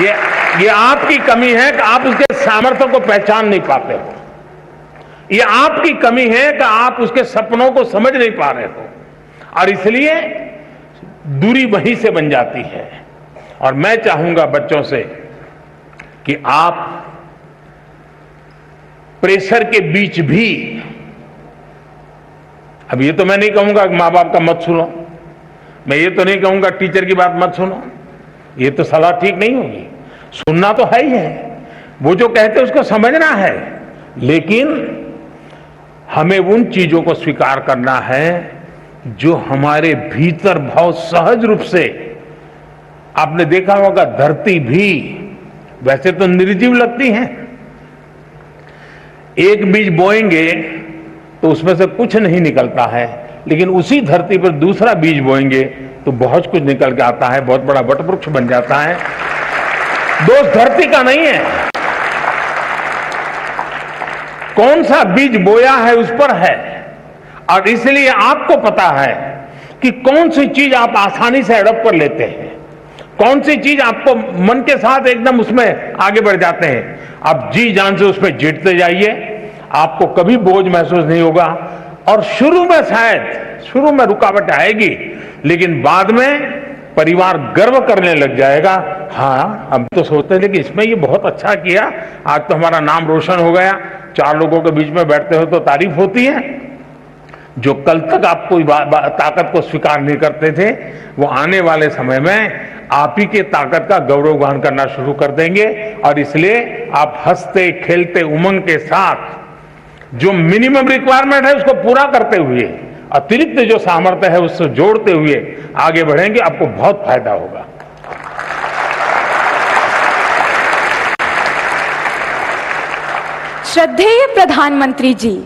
ये आपकी कमी है कि आप उसके सामर्थ्य को पहचान नहीं पाते हो। ये आपकी कमी है कि आप उसके सपनों को समझ नहीं पा रहे हो, और इसलिए दूरी वहीं से बन जाती है। और मैं चाहूंगा बच्चों से कि आप प्रेशर के बीच भी, अब ये तो मैं नहीं कहूंगा कि मां बाप का मत सुनो, मैं ये तो नहीं कहूंगा टीचर की बात मत सुनो, ये तो सलाह ठीक नहीं होगी। सुनना तो है ही है, वो जो कहते हैं उसको समझना है, लेकिन हमें उन चीजों को स्वीकार करना है जो हमारे भीतर बहुत सहज रूप से, आपने देखा होगा धरती भी वैसे तो निर्जीव लगती है, एक बीज बोएंगे तो उसमें से कुछ नहीं निकलता है, लेकिन उसी धरती पर दूसरा बीज बोएंगे तो बहुत कुछ निकल के आता है, बहुत बड़ा वटवृक्ष बन जाता है। दोष धरती का नहीं है, कौन सा बीज बोया है उस पर है। और इसलिए आपको पता है कि कौन सी चीज आप आसानी से एडॉप्ट कर लेते हैं, कौन सी चीज आपको मन के साथ एकदम उसमें आगे बढ़ जाते हैं। आप जी जान से उसमें जीतते जाइए, आपको कभी बोझ महसूस नहीं होगा। और शुरू में शायद शुरू में रुकावट आएगी, लेकिन बाद में परिवार गर्व करने लग जाएगा, हाँ हम तो सोचते थे कि इसमें ये बहुत अच्छा किया, आज तो हमारा नाम रोशन हो गया। चार लोगों के बीच में बैठते हो तो तारीफ होती है। जो कल तक आपको ताकत को स्वीकार नहीं करते थे, वो आने वाले समय में आप ही के ताकत का गौरवगान करना शुरू कर देंगे। और इसलिए आप हंसते खेलते उमंग के साथ जो मिनिमम रिक्वायरमेंट है उसको पूरा करते हुए, अतिरिक्त जो सामर्थ्य है उससे जोड़ते हुए आगे बढ़ेंगे, आपको बहुत फायदा होगा। श्रद्धेय प्रधानमंत्री जी,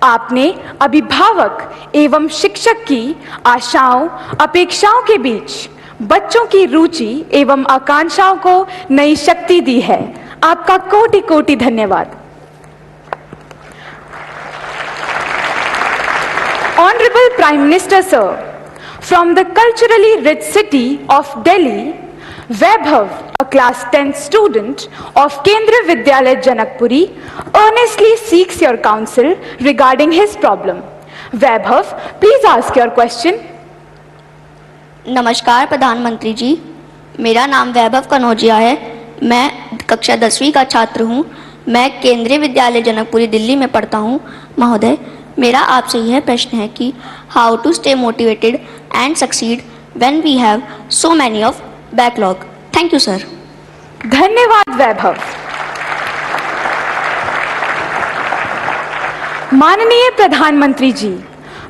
आपने अभिभावक एवं शिक्षक की आशाओं अपेक्षाओं के बीच बच्चों की रुचि एवं आकांक्षाओं को नई शक्ति दी है। आपका कोटि कोटि धन्यवाद। Honorable Prime Minister Sir, from the culturally rich city of Delhi, Vaibhav, a class 10th student of Kendriya Vidyalaya Janakpuri, earnestly seeks your counsel regarding his problem. Vaibhav, please ask your question. नमस्कार प्रधानमंत्री जी, मेरा नाम वैभव कनौजिया है। मैं कक्षा 10वीं का छात्र हूँ। मैं केंद्रीय विद्यालय जनकपुरी दिल्ली में पढ़ता हूँ। महोदय, मेरा आपसे यह प्रश्न है कि how to stay motivated and succeed when we have so many of backlog. Thank you sir. धन्यवाद वैभव। माननीय प्रधानमंत्री जी,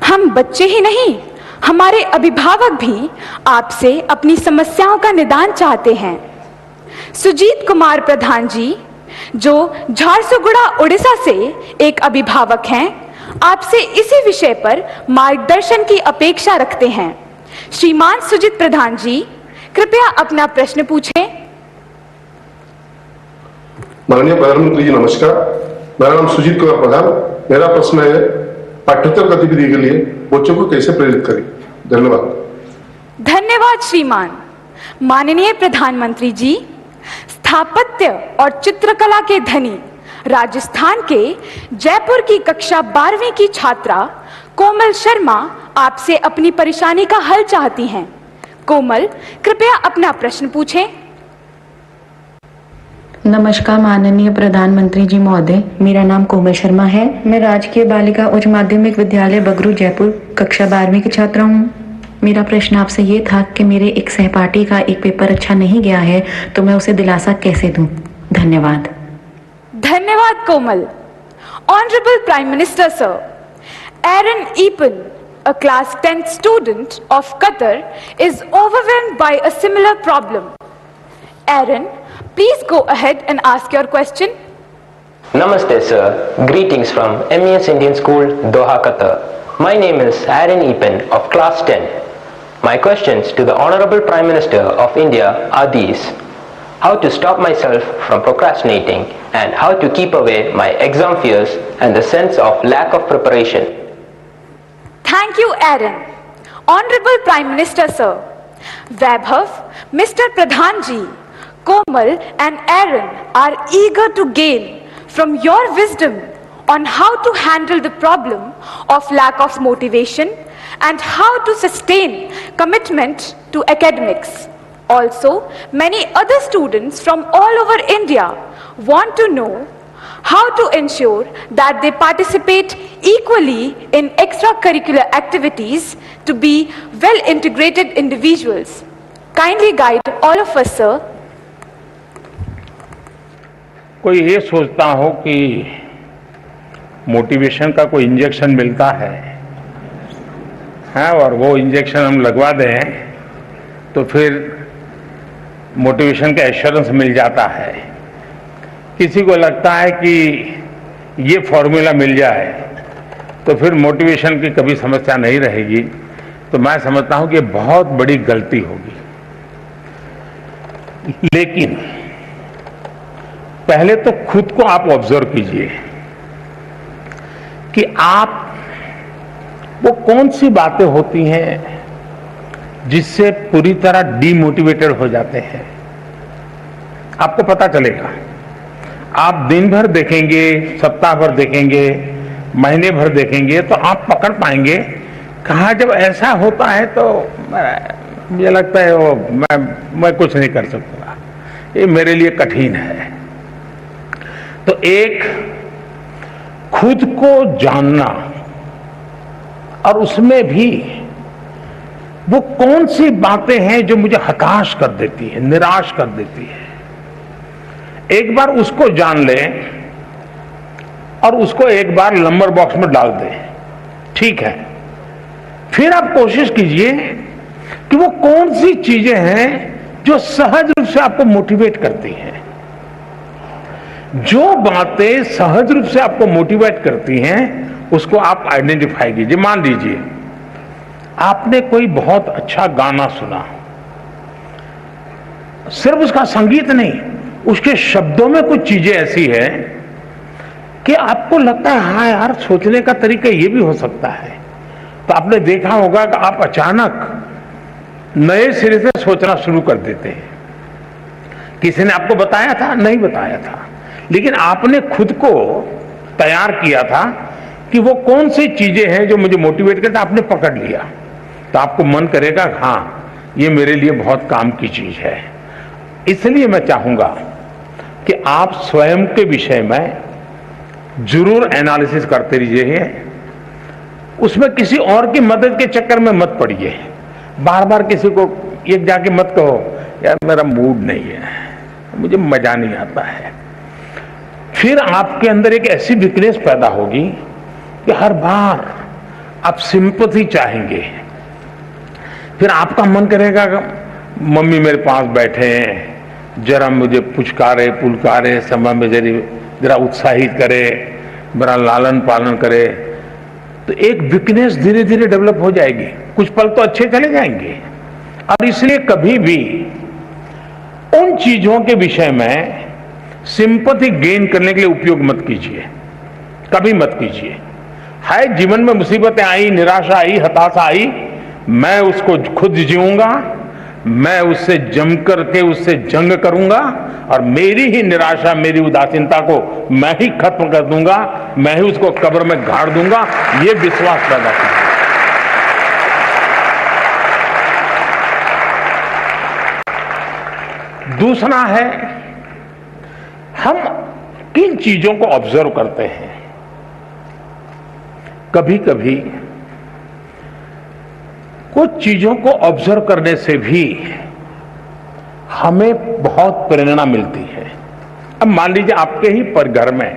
हम बच्चे ही नहीं, हमारे अभिभावक भी आपसे अपनी समस्याओं का निदान चाहते हैं। सुजीत कुमार प्रधान जी, जो झारसुगुड़ा उड़ीसा से एक अभिभावक हैं, आपसे इसी विषय पर मार्गदर्शन की अपेक्षा रखते हैं। श्रीमान सुजीत प्रधान जी, कृपया अपना प्रश्न पूछें। माननीय प्रधानमंत्री जी नमस्कार, मेरा नाम सुजीत कुमार प्रधान। मेरा प्रश्न है, पाठ्येतर गतिविधि के लिए बच्चों को कैसे प्रेरित करें? धन्यवाद। धन्यवाद श्रीमान। माननीय प्रधानमंत्री जी, स्थापत्य और चित्रकला के धनी राजस्थान के जयपुर की कक्षा 12वीं की छात्रा कोमल शर्मा आपसे अपनी परेशानी का हल चाहती हैं। कोमल, कृपया अपना प्रश्न पूछें। नमस्कार माननीय प्रधानमंत्री जी महोदय, मेरा नाम कोमल शर्मा है। मैं राजकीय बालिका उच्च माध्यमिक विद्यालय बगरू जयपुर कक्षा 12वीं की छात्रा हूँ। मेरा प्रश्न आपसे ये था कि मेरे एक सहपाठी का एक पेपर अच्छा नहीं गया है, तो मैं उसे दिलासा कैसे दूं? धन्यवाद। धन्यवाद Komal. Honourable prime minister sir, Aaron Eapen, a class 10th student of Qatar, is overwhelmed by a similar problem. Aaron, please go ahead and ask your question. Namaste sir, greetings from MES Indian School, Doha, Qatar. My name is Aaron Epen of class 10. My questions to the Honorable Prime Minister of India are these: how to stop myself from procrastinating and how to keep away my exam fears and the sense of lack of preparation. Thank you, Aaron. Honorable Prime Minister Sir, Vaibhav, Mr. Pradhan ji, Komal and Aaron are eager to gain from your wisdom on how to handle the problem of lack of motivation and how to sustain commitment to academics. Also, many other students from all over India want to know how to ensure that they participate equally in extracurricular activities to be well integrated individuals. Kindly guide all of us, sir. कोई ये सोचता हो कि motivation का कोई injection मिलता है और वो इंजेक्शन हम लगवा दें तो फिर मोटिवेशन का एश्योरेंस मिल जाता है। किसी को लगता है कि ये फॉर्मूला मिल जाए तो फिर मोटिवेशन की कभी समस्या नहीं रहेगी। तो मैं समझता हूं कि बहुत बड़ी गलती होगी। लेकिन पहले तो खुद को आप ऑब्जर्व कीजिए कि आप वो कौन सी बातें होती हैं जिससे पूरी तरह डीमोटिवेटेड हो जाते हैं। आपको पता चलेगा। आप दिन भर देखेंगे, सप्ताह भर देखेंगे, महीने भर देखेंगे तो आप पकड़ पाएंगे कहाँ जब ऐसा होता है तो मुझे लगता है वो मैं कुछ नहीं कर सकता, ये मेरे लिए कठिन है। तो एक खुद को जानना और उसमें भी वो कौन सी बातें हैं जो मुझे हताश कर देती है, निराश कर देती है, एक बार उसको जान लें और उसको एक बार नंबर बॉक्स में डाल दें। ठीक है, फिर आप कोशिश कीजिए कि वो कौन सी चीजें हैं जो सहज रूप से आपको मोटिवेट करती हैं। जो बातें सहज रूप से आपको मोटिवेट करती हैं उसको आप आइडेंटिफाई कीजिए। मान लीजिए आपने कोई बहुत अच्छा गाना सुना, सिर्फ उसका संगीत नहीं, उसके शब्दों में कुछ चीजें ऐसी है कि आपको लगता है हाँ यार, सोचने का तरीका ये भी हो सकता है। तो आपने देखा होगा कि आप अचानक नए सिरे से सोचना शुरू कर देते हैं। किसी ने आपको बताया था? नहीं बताया था, लेकिन आपने खुद को तैयार किया था कि वो कौन सी चीजें हैं जो मुझे मोटिवेट करता, आपने पकड़ लिया तो आपको मन करेगा हाँ ये मेरे लिए बहुत काम की चीज है। इसलिए मैं चाहूंगा कि आप स्वयं के विषय में जरूर एनालिसिस करते रहिए, उसमें किसी और की मदद के चक्कर में मत पड़िए। बार बार किसी को एक जाके मत कहो यार मेरा मूड नहीं है, मुझे मजा नहीं आता है। फिर आपके अंदर एक ऐसी वीकनेस पैदा होगी कि हर बार आप सिंपैथी चाहेंगे। फिर आपका मन करेगा मम्मी मेरे पास बैठे हैं, जरा मुझे पुचकारे पुलकारे, समय में जरा उत्साहित करे, मेरा लालन पालन करे। तो एक वीकनेस धीरे धीरे डेवलप हो जाएगी। कुछ पल तो अच्छे चले जाएंगे। और इसलिए कभी भी उन चीजों के विषय में सिंपैथी गेन करने के लिए उपयोग मत कीजिए, कभी मत कीजिए। है जीवन में मुसीबतें आई, निराशा आई, हताशा आई, मैं उसको खुद जीऊंगा, मैं उससे जम करके उससे जंग करूंगा और मेरी ही निराशा, मेरी उदासीनता को मैं ही खत्म कर दूंगा, मैं ही उसको कब्र में गाड़ दूंगा। ये विश्वास पैदा करें। दूसरा है हम किन चीजों को ऑब्जर्व करते हैं। कभी कभी कुछ चीजों को ऑब्जर्व करने से भी हमें बहुत प्रेरणा मिलती है। अब मान लीजिए आपके ही पर घर में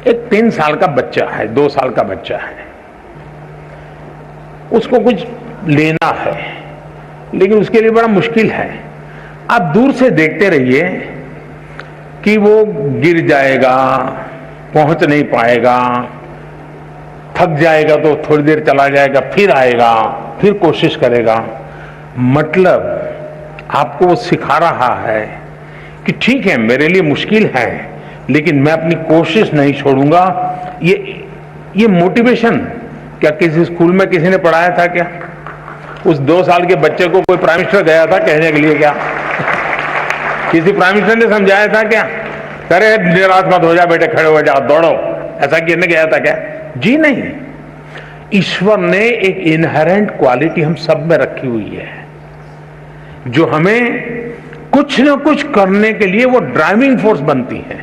एक 3 साल का बच्चा है, 2 साल का बच्चा है, उसको कुछ लेना है लेकिन उसके लिए बड़ा मुश्किल है। आप दूर से देखते रहिए कि वो गिर जाएगा, पहुंच नहीं पाएगा, थक जाएगा तो थोड़ी देर चला जाएगा, फिर आएगा, फिर कोशिश करेगा। मतलब आपको वो सिखा रहा है कि ठीक है मेरे लिए मुश्किल है लेकिन मैं अपनी कोशिश नहीं छोड़ूंगा। ये मोटिवेशन क्या किसी स्कूल में किसी ने पढ़ाया था क्या? उस 2 साल के बच्चे को कोई प्राइम मिनिस्टर गया था कहने के लिए क्या? किसी प्राइम मिनिस्टर ने समझाया था क्या? अरे निराश मत हो जा बेटे, खड़े हो जाओ, दौड़ो, ऐसा कहने गया था क्या? जी नहीं। ईश्वर ने एक इनहेरेंट क्वालिटी हम सब में रखी हुई है, जो हमें कुछ न कुछ करने के लिए वो ड्राइविंग फोर्स बनती है।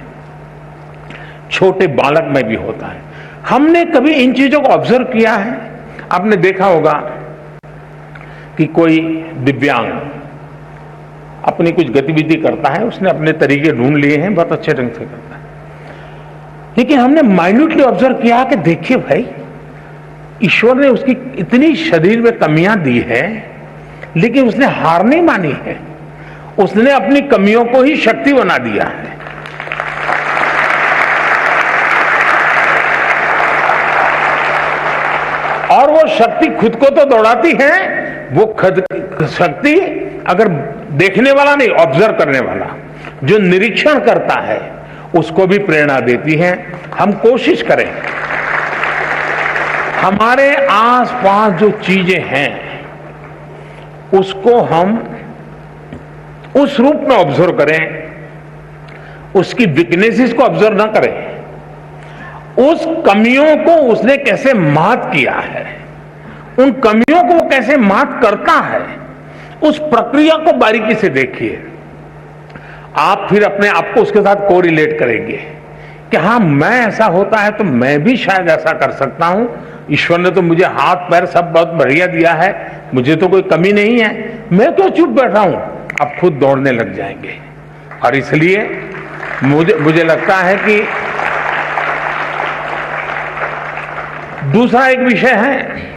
छोटे बालक में भी होता है। हमने कभी इन चीजों को ऑब्जर्व किया है? आपने देखा होगा कि कोई दिव्यांग अपनी कुछ गतिविधि करता है, उसने अपने तरीके ढूंढ लिए हैं, बहुत अच्छे ढंग से करता है, लेकिन हमने माइन्यूटली ऑब्जर्व किया कि देखिए भाई, ईश्वर ने उसकी इतनी शरीर में कमियां दी है, लेकिन उसने हार नहीं मानी है, उसने अपनी कमियों को ही शक्ति बना दिया है। और वो शक्ति खुद को तो दौड़ाती है, वो खुद शक्ति अगर देखने वाला नहीं, ऑब्जर्व करने वाला, जो निरीक्षण करता है, उसको भी प्रेरणा देती है। हम कोशिश करें हमारे आसपास जो चीजें हैं उसको हम उस रूप में ऑब्जर्व करें, उसकी वीकनेसेस को ऑब्जर्व ना करें, उस कमियों को उसने कैसे मात किया है, उन कमियों को वो कैसे मात करता है, उस प्रक्रिया को बारीकी से देखिए। आप फिर अपने आप को उसके साथ कोरिलेट करेंगे कि हाँ, मैं ऐसा होता है तो मैं भी शायद ऐसा कर सकता हूं। ईश्वर ने तो मुझे हाथ पैर सब बहुत बढ़िया दिया है, मुझे तो कोई कमी नहीं है, मैं क्यों चुप बैठा हूं? आप खुद दौड़ने लग जाएंगे। और इसलिए मुझे लगता है कि दूसरा एक विषय है